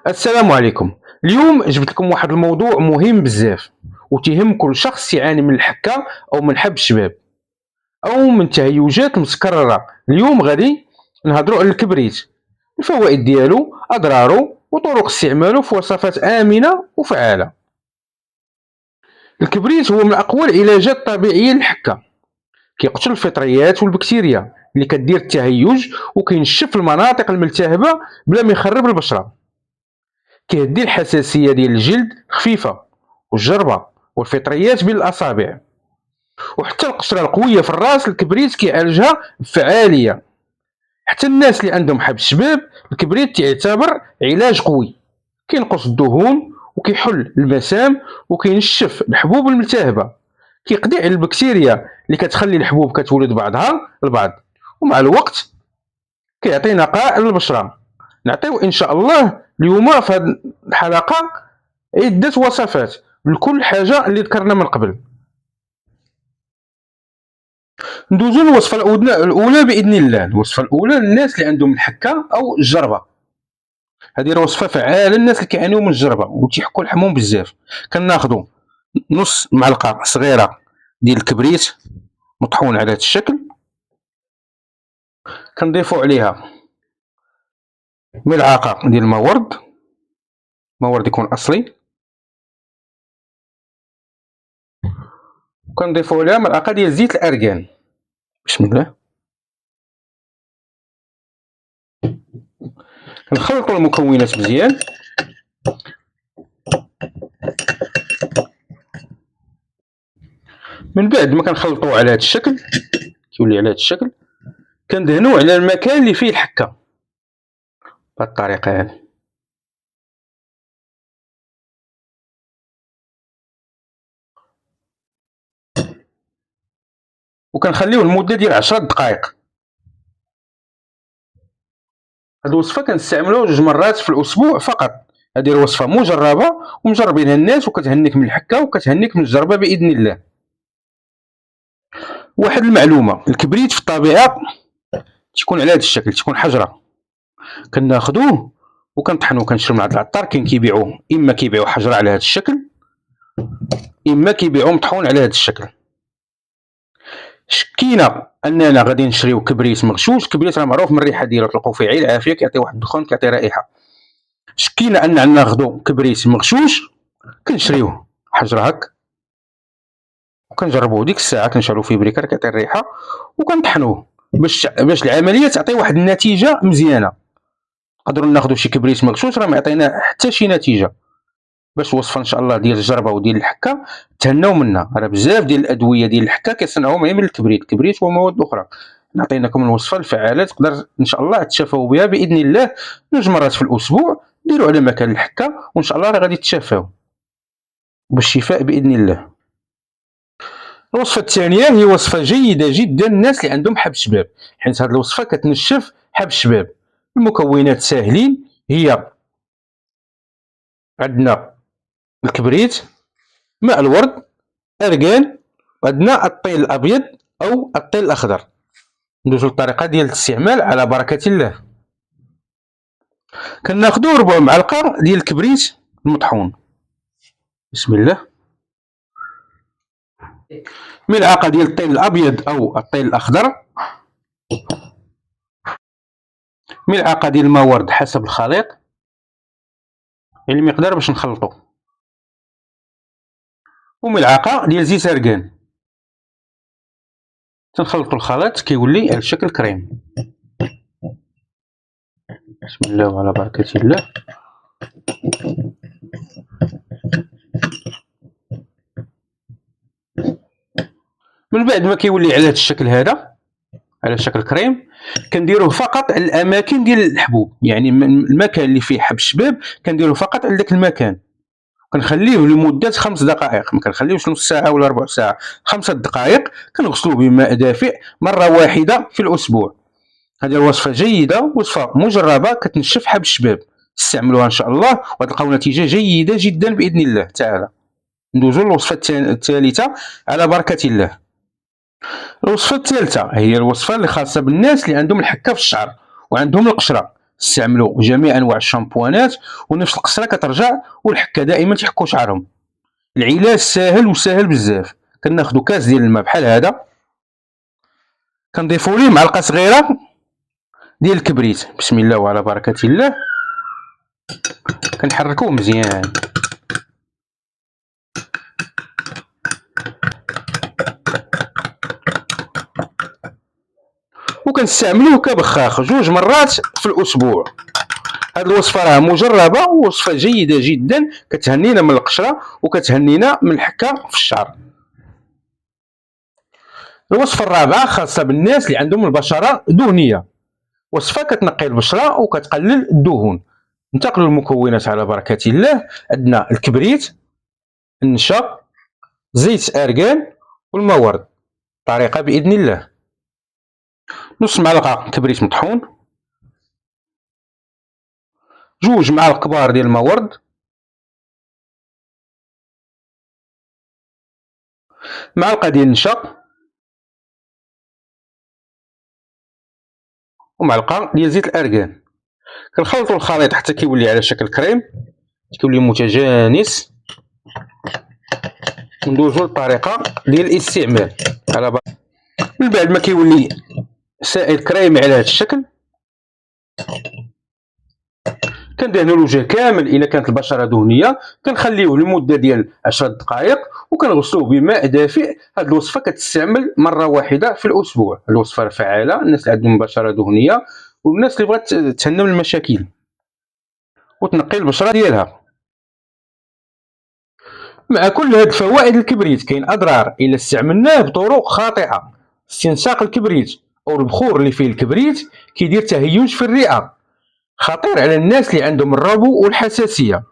السلام عليكم. اليوم جبت لكم واحد الموضوع مهم بزاف وتهم كل شخص يعاني من الحكة أو من حب الشباب أو من تهيجات متكررة. اليوم غادي نهضروا على الكبريت، الفوائد ديالو، أضراره وطرق استعماله في وصفات آمنة وفعالة. الكبريت هو من أقوى العلاجات الطبيعية للحكة، كيقتل الفطريات والبكتيريا اللي كدير التهيج وكينشف المناطق الملتهبة بلا ما يخرب البشرة. كيهدي الحساسية ديال الجلد خفيفة والجربة والفطريات بين الأصابع، وحتى القشرة القوية في الراس الكبريت كيعالجها بفعالية. حتى الناس اللي عندهم حب الشباب الكبريت تعتبر علاج قوي، كينقص الدهون وكيحل المسام وكينشف الحبوب الملتهبة، كيقضي على البكتيريا اللي كتخلي الحبوب كتولد بعضها البعض، ومع الوقت كيعطي نقاء للبشرة. نعطيو إن شاء الله اليوم في هذه الحلقة عدة وصفات لكل حاجة اللي ذكرنا من قبل. ندوزو للوصفة الأولى بإذن الله. الوصفة الأولى للناس اللي عندهم الحكة أو الجربة. هذه وصفة فعالة للناس اللي كيعانيو من الجربة وتيحكوا لحمهم بزاف. كناخدو نص معلقة صغيرة ديال الكبريت مطحون على هذا الشكل، كنضيفو عليها ملعقة ديال الماورد، ماورد يكون أصلي، وكنضيفو عليها ملعقة ديال زيت الأركان. بسم الله. كنخلطوا المكونات مزيان، من بعد ما كنخلطوه على هذا الشكل كيولي على هذا الشكل كندهنوه على المكان اللي فيه الحكة بهذه الطريقة هذه. وكنخليوه لمدة ديال 10 دقائق. هاد الوصفة كنستعملوها 2 مرات في الأسبوع فقط. هذه الوصفة مجربة ومجربينها الناس وكتهنيك من الحكة وكتهنيك من الجربة بإذن الله. واحد المعلومة، الكبريت في الطبيعة تيكون على هذا الشكل، تيكون حجرة. كناخدوه وكنطحنوه، كنشرو من عند العطار، كاين كيبيعوه إما كيبيعو حجرة على هذا الشكل إما كيبيعوه مطحون على هذا الشكل. شكينا اننا غادي نشريو كبريت مغشوش. الكبريت راه معروف من الريحه ديالو، تلقاو فيه عين العافيه، كيعطي واحد الدخان، كيعطي رائحه. شكينا اننا ناخذو كبريت مغشوش، كنشريوه حجره هك وكنجربوه ديك الساعه، كنشعلو فيه بريكار كيعطي الريحه وكنطحنوه باش العمليه تعطي واحد النتيجه مزيانه. نقدروا ناخذوا شي كبريت مغشوش راه ما يعطينا حتى شي نتيجه. باش وصفه ان شاء الله ديال الجربه وديال الحكه تهناو منها. راه بزاف ديال الادويه ديال الحكه كيصنعوهم غير من الكبريت ومواد اخرى. نعطيناكم الوصفه الفعاله تقدر ان شاء الله تشافوا بها باذن الله 2 مرات في الاسبوع. ديروا على مكان الحكه وان شاء الله راه غادي تشافاو بالشفاء باذن الله. الوصفه الثانيه هي وصفه جيده جدا للناس اللي عندهم حب الشباب، حيت هذه الوصفه كتنشف حب الشباب. المكونات ساهلين، هي عندنا الكبريت، ماء الورد، أركان، وعندنا الطين الأبيض أو الطين الأخضر. ندوزو للطريقة ديال الاستعمال على بركة الله. كناخدو 4 معالق ديال الكبريت المطحون. بسم الله. ملعقة ديال الطين الأبيض أو الطين الأخضر، ملعقة ديال الماء ورد حسب الخليط، يعني المقدار باش نخلطو، وملعقة ديال زيت أركان. تنخلطو الخليط كيولي على شكل كريم. بسم الله وعلى بركة الله. من بعد ما كيولي على هذا الشكل هذا، على شكل كريم، كنديروه فقط على الاماكن ديال الحبوب، يعني المكان اللي فيه حب الشباب كنديروه فقط على ذاك المكان. كنخليه لمده 5 دقائق، ما كنخليوش نص ساعه ولا ربع ساعه، 5 دقائق. كنغسلوه بماء دافئ مره واحده في الاسبوع. هذه الوصفه جيده، وصفه مجربه كتنشف حب الشباب. استعملوها ان شاء الله وتلقاو نتيجه جيده جدا باذن الله تعالى. ندوزو للوصفه الثالثه على بركه الله. الوصفه الثالثه هي الوصفه اللي خاصه بالناس اللي عندهم الحكه في الشعر وعندهم القشره، استعملوا جميع انواع الشامبوانات ونفس القصره كترجع، والحكه دائما تيحكوا شعرهم. العلاج ساهل وساهل بزاف. كناخذوا كاس ديال الماء بحال هذا، كنضيفوا ليه معلقه صغيره ديال الكبريت، بسم الله وعلى بركه الله، كنحركوه مزيان. وكنستعملوه كبخاخ 2 مرات في الاسبوع. هاد الوصفه راه مجربه ووصفه جيده جدا، كتهنينا من القشره وكتهنينا من الحكه في الشعر. الوصفه الرابعه خاصه بالناس اللي عندهم البشره دهنيه، وصفه كتنقي البشره وكتقلل الدهون. ننتقلوا للمكونات على بركه الله. عندنا الكبريت، النشا، زيت ارغان والمورد. الطريقه باذن الله: نص معلقه كبريت مطحون، 2 معالق كبار ديال المورد، معلقه ديال النشا، ومعلقه ديال زيت الارغان. كنخلطوا الخليط حتى كيولي على شكل كريم، كيولي متجانس، وندوزو للطريقه ديال الاستعمال. من بعد ما كيولي سائل كريمي على هذا الشكل، كندهنوا الوجه كامل. الا كانت البشره دهنيه كنخليوه لمده ديال 10 دقائق وكنغسلوه بماء دافئ. هذه الوصفه كتستعمل مره واحده في الاسبوع. الوصفه فعاله الناس اللي عندهم بشره دهنيه والناس اللي بغات تهنى من المشاكل وتنقي البشره ديالها. مع كل هاد فوائد الكبريت كاين اضرار الا استعملناه بطرق خاطئه. استنشاق الكبريت او البخور اللي فيه الكبريت كيدير تهيج في الرئه، خطير على الناس اللي عندهم الربو والحساسيه.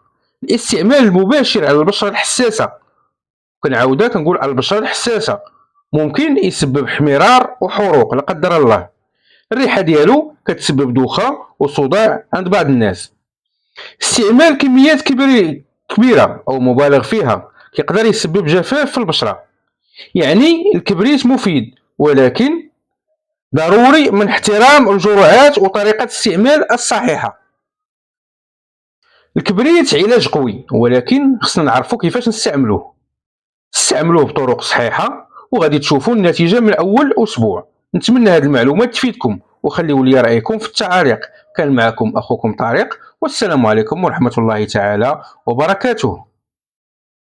الاستعمال المباشر على البشره الحساسه، كنعاودها كنقول على البشره الحساسه، ممكن يسبب احمرار وحروق لا قدر الله. الريحه ديالو كتسبب دوخه وصداع عند بعض الناس. استعمال كميات كبيره او مبالغ فيها كيقدر يسبب جفاف في البشره. يعني الكبريت مفيد، ولكن ضروري من احترام الجرعات وطريقه الاستعمال الصحيحه. الكبريت علاج قوي، ولكن خصنا نعرفوا كيفاش نستعملوه بطرق صحيحه وغادي تشوفوا النتيجه من اول اسبوع. نتمنى هذه المعلومات تفيدكم، وخليوا لي رايكم في التعاليق. كان معكم اخوكم طارق، والسلام عليكم ورحمه الله تعالى وبركاته.